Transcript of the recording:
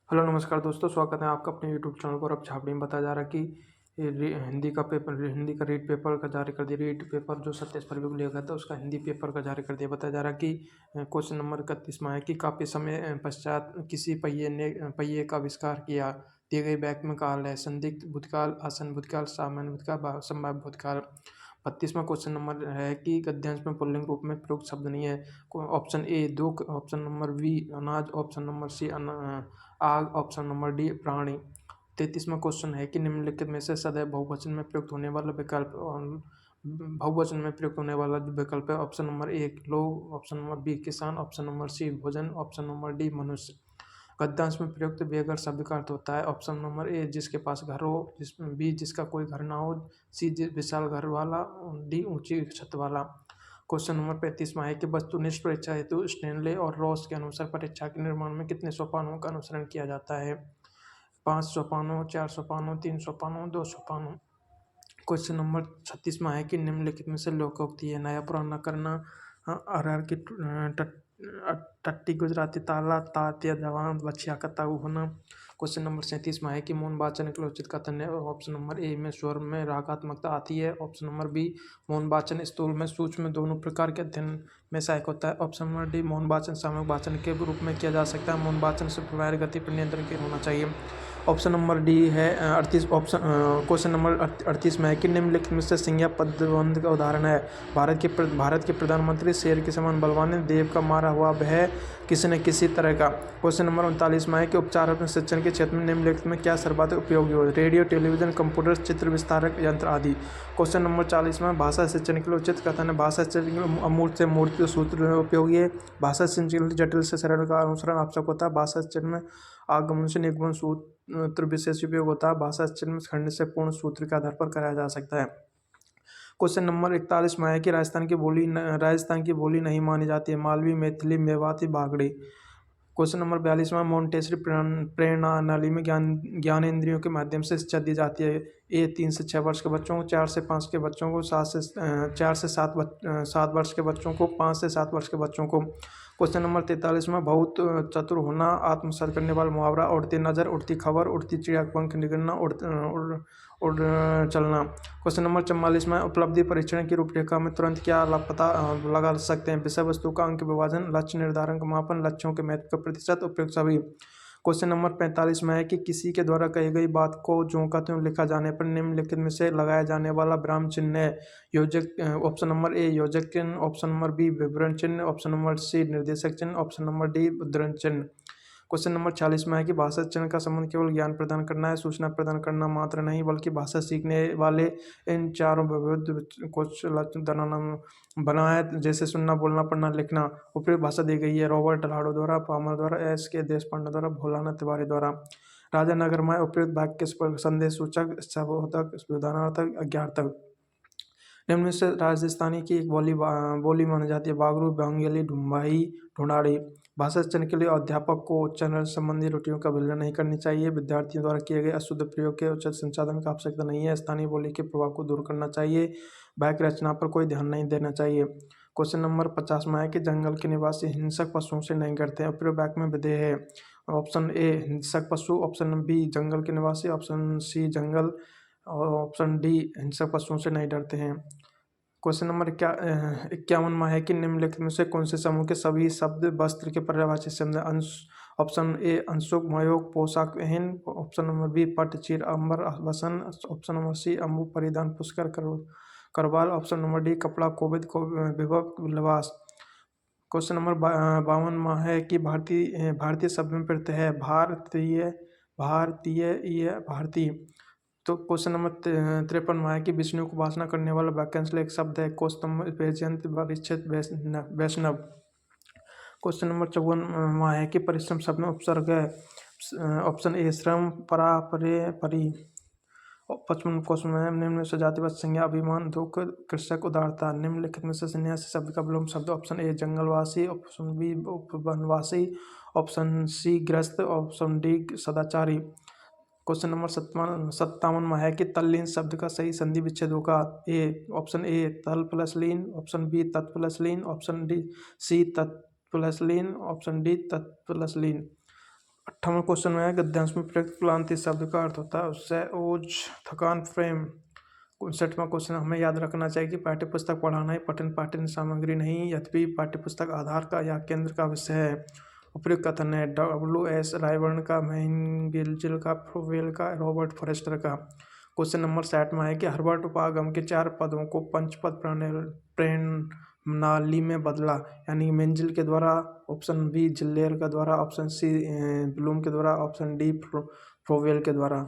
Hello नमस्कार दोस्तों, स्वागत है आपका अपने यूट्यूब चैनल पर। अब छापड़ी में बताया जा रहा है कि हिंदी का रीड पेपर का जारी कर दिया। रीड पेपर जो 27 फरवरी को लिया गया था उसका हिंदी पेपर का जारी कर दिया। बताया जा रहा है कि क्वेश्चन नंबर 31 में है कि काफ़ी समय पश्चात किसी पहिए का आविष्कार किया। दिए गए वाक्य में काल है संदिग्ध भूतकाल, आसन भूतकाल, सामान्य भूतकाल, संभाव्य भूतकाल। 32वां क्वेश्चन नंबर है कि गद्यांश में पुल्लिंग रूप में प्रयुक्त शब्द नहीं है। ऑप्शन ए दुख, ऑप्शन नंबर बी अनाज, ऑप्शन नंबर सी आग, ऑप्शन नंबर डी प्राणी। 33वां क्वेश्चन है कि निम्नलिखित में से सदैव बहुवचन में प्रयुक्त होने वाला विकल्प बहुवचन में प्रयुक्त होने वाला विकल्प है। ऑप्शन नंबर ए लोग, ऑप्शन नंबर बी किसान, ऑप्शन नंबर सी भोजन, ऑप्शन नंबर डी मनुष्य। गद्यांश में प्रयुक्त बेघर शब्द का अर्थ होता है ऑप्शन नंबर ए जिसके पास घर हो, बी जिसका कोई घर ना हो, सी विशाल घर वाला, डी ऊंची छत वाला। क्वेश्चन नंबर 35 में है कि वस्तुनिष्ठ परीक्षा हेतु स्टेनले और रॉस के अनुसार परीक्षा के निर्माण में कितने सोपानों का अनुसरण किया जाता है? 5 सोपानों, 4 सोपानों, 3 सोपानों, 2 सोपानों। क्वेश्चन नंबर 36 में है कि निम्नलिखित में से लोकोक्ति है नया पुराना करना, अरहर की टट्टी, गुजराती ताला, तात्या जवान, बछिया का ताऊ होना। क्वेश्चन नंबर 37 में है कि मौन वाचन के उचित कथन है। ऑप्शन नंबर ए में स्वर में रागात्मकता आती है, ऑप्शन नंबर बी मौन वाचन स्थूल में सूक्ष्म दोनों प्रकार के अध्ययन में सहायक होता है, ऑप्शन नंबर डी मौन वाचन सामूहिक वाचन के रूप में किया जा सकता है, मौन वाचन से प्रभावी गति पर नियंत्रण के होना चाहिए। ऑप्शन नंबर डी है 38। क्वेश्चन नंबर 38 में है कि निम्नलिखित में से संज्ञा पदबंध का उदाहरण है। भारत के प्रधानमंत्री शेर के समान बलवान है, देव का मारा हुआ वह किसी न किसी तरह का। क्वेश्चन नंबर 39 में है कि उपचारात्मक शिक्षण के क्षेत्र में निम्नलिखित में क्या सर्वाधिक उपयोगी हो? रेडियो, टेलीविजन, कंप्यूटर, चित्र विस्तारक यंत्र आदि। क्वेश्चन नंबर 40 में भाषा शिक्षण के लिए उचित कथन है। भाषा शिक्षण के लिए अमूर्त से मूर्त सूत्र उपयोगी है। भाषा शिक्षण के लिए जटिल से सरल का अनुसरण आवश्यक होता है। भाषा शिक्षण में आगमन से निगमन सूत्र विशेष उपयोग होता है। भाषा शिक्षण में खंड से पूर्ण सूत्र के आधार पर कराया जा सकता है। क्वेश्चन नंबर 41 में है कि राजस्थान की बोली नहीं मानी जाती है। मालवी, मैथिली, मेवाती, बागड़ी। क्वेश्चन नंबर 42 में मोंटेसरी प्रणाली में ज्ञानेंद्रियों के माध्यम से शिक्षा दी जाती है। ए 3 से 6 वर्ष के बच्चों को, 4 से 5 के बच्चों को, 4 से 7 वर्ष के बच्चों को, 5 से 7 वर्ष के बच्चों को। क्वेश्चन नंबर 43 में बहुत चतुर होना आत्मसात करने वाला मुहावरा। उड़ती नज़र, उड़ती खबर, उड़ती चिड़िया पंख निगलना, उड़ चलना। क्वेश्चन नंबर 44 में उपलब्धि परीक्षण की रूपरेखा में तुरंत क्या पता लगा सकते हैं? विषय वस्तु का अंक विभाजन, लक्ष्य निर्धारण का मापन, लक्ष्यों के महत्व का प्रतिशत, उपयुक्त सभी। क्वेश्चन नंबर 45 में है कि किसी के द्वारा कही गई बात को ज्यों का त्यों लिखा जाने पर निम्नलिखित में से लगाया जाने वाला विराम चिन्ह है। योजक, ऑप्शन नंबर ए योजक चिन्ह, ऑप्शन नंबर बी विवरण चिन्ह, ऑप्शन नंबर सी निर्देशक चिन्ह, ऑप्शन नंबर डी उद्धरण चिन्ह। क्वेश्चन नंबर 46 में है कि भाषा शिक्षण का संबंध केवल ज्ञान प्रदान करना है, सूचना प्रदान करना मात्र नहीं, बल्कि भाषा सीखने वाले इन चारों विविध कौशल बनाए, जैसे सुनना, बोलना, पढ़ना, लिखना। उपयुक्त भाषा दी गई है रॉबर्ट लाडो द्वारा, पामर द्वारा, एस के देशपांडे द्वारा, भोलानाथ तिवारी द्वारा। राजा नगर में उपयुक्त वाक्य संदेश सूचक, शब्दोर्थक, विधानार्थक, अज्ञार्थक। निम्न में से राजस्थानी की एक बोली मानी जाती है। बागरू, बांगेली, ढुम्बाई, ढूंढाड़ी। भाषा शिक्षण के लिए अध्यापक को उच्चारण संबंधी त्रुटियों का विवरण नहीं करनी चाहिए। विद्यार्थियों द्वारा किए गए अशुद्ध प्रयोग के उचित संसाधन की आवश्यकता नहीं है। स्थानीय बोली के प्रभाव को दूर करना चाहिए। वाक्य रचना पर कोई ध्यान नहीं देना चाहिए। क्वेश्चन नंबर 50 में है कि जंगल के निवासी हिंसक पशुओं से नहीं डरते हैं। उपयुक्त वाक्य में विधेय है। ऑप्शन ए हिंसक पशु, ऑप्शन बी जंगल के निवासी, ऑप्शन सी जंगल, और ऑप्शन डी हिंसक पशुओं से नहीं डरते हैं। क्वेश्चन नंबर 51 में है कि निम्नलिखित में से कौन से समूह के सभी शब्द वस्त्र के पर्यायवाची शब्द हैं? अंश, ऑप्शन ए अंशुक, मयोग, पोशाक, एहन, ऑप्शन नंबर बी पट, चीर, अंबर, वसन, ऑप्शन नंबर सी अम्बु, परिधान, Pushkar, Karwal, option number D कपड़ा, कोविद, विभव, लिबास। क्वेश्चन नंबर 52 में है कि भारतीय शब्द में प्रत्यय है भारतीय, भारतीय, ये भारतीय। तो क्वेश्चन नंबर 53 में है कि विष्णु को उपासना करने वाला वाक्यांश एक शब्द है। कौस्तम, वैजयंत, वरिष्ठ, वैष्णव। क्वेश्चन नंबर 54 में है कि परिश्रम शब्द में उपसर्ग है। ऑप्शन ए श्रम, परा, परे, परी। 55 क्वेश्चन में निम्न में से जातिवाची संज्ञा अभिमान, दुख, कृषक, उदारता। निम्नलिखित में से सन्यासी शब्द का विलोम शब्द। ऑप्शन ए जंगलवासी, ऑप्शन बी वनवासी, ऑप्शन सी ग्रस्त, ऑप्शन डी सदाचारी। क्वेश्चन नंबर 57 में है कि तल्लीन शब्द का सही संधि विच्छेद होगा। ए ऑप्शन ए तल प्लस लीन, ऑप्शन बी तत् प्लस लीन, ऑप्शन डी सी तत् प्लस लीन, ऑप्शन डी तत् प्लस लीन। 58वां क्वेश्चन में है गद्यांश में प्रयुक्त क्लांति शब्द का अर्थ होता है उससे ओज थकान फ्रेम। 59वां क्वेश्चन हमें याद रखना चाहिए कि पाठ्यपुस्तक पढ़ाना ही पठन पाठन सामग्री नहीं, यद्यपि पाठ्यपुस्तक आधार का या केंद्र का विषय है। उपयुक्त कथन है W.S. रायबर्न का, मैंगिलचिल का, फ्रोवेल का, रॉबर्ट फॉरेस्टर का। क्वेश्चन नंबर 60 में है कि हर्बर्ट उपागम के 4 पदों को पंचपद प्रणाली में बदला, यानी मेंजिल के द्वारा, ऑप्शन बी जिल्लेर के द्वारा, ऑप्शन सी ब्लूम के द्वारा, ऑप्शन डी फ्रोवेल के द्वारा।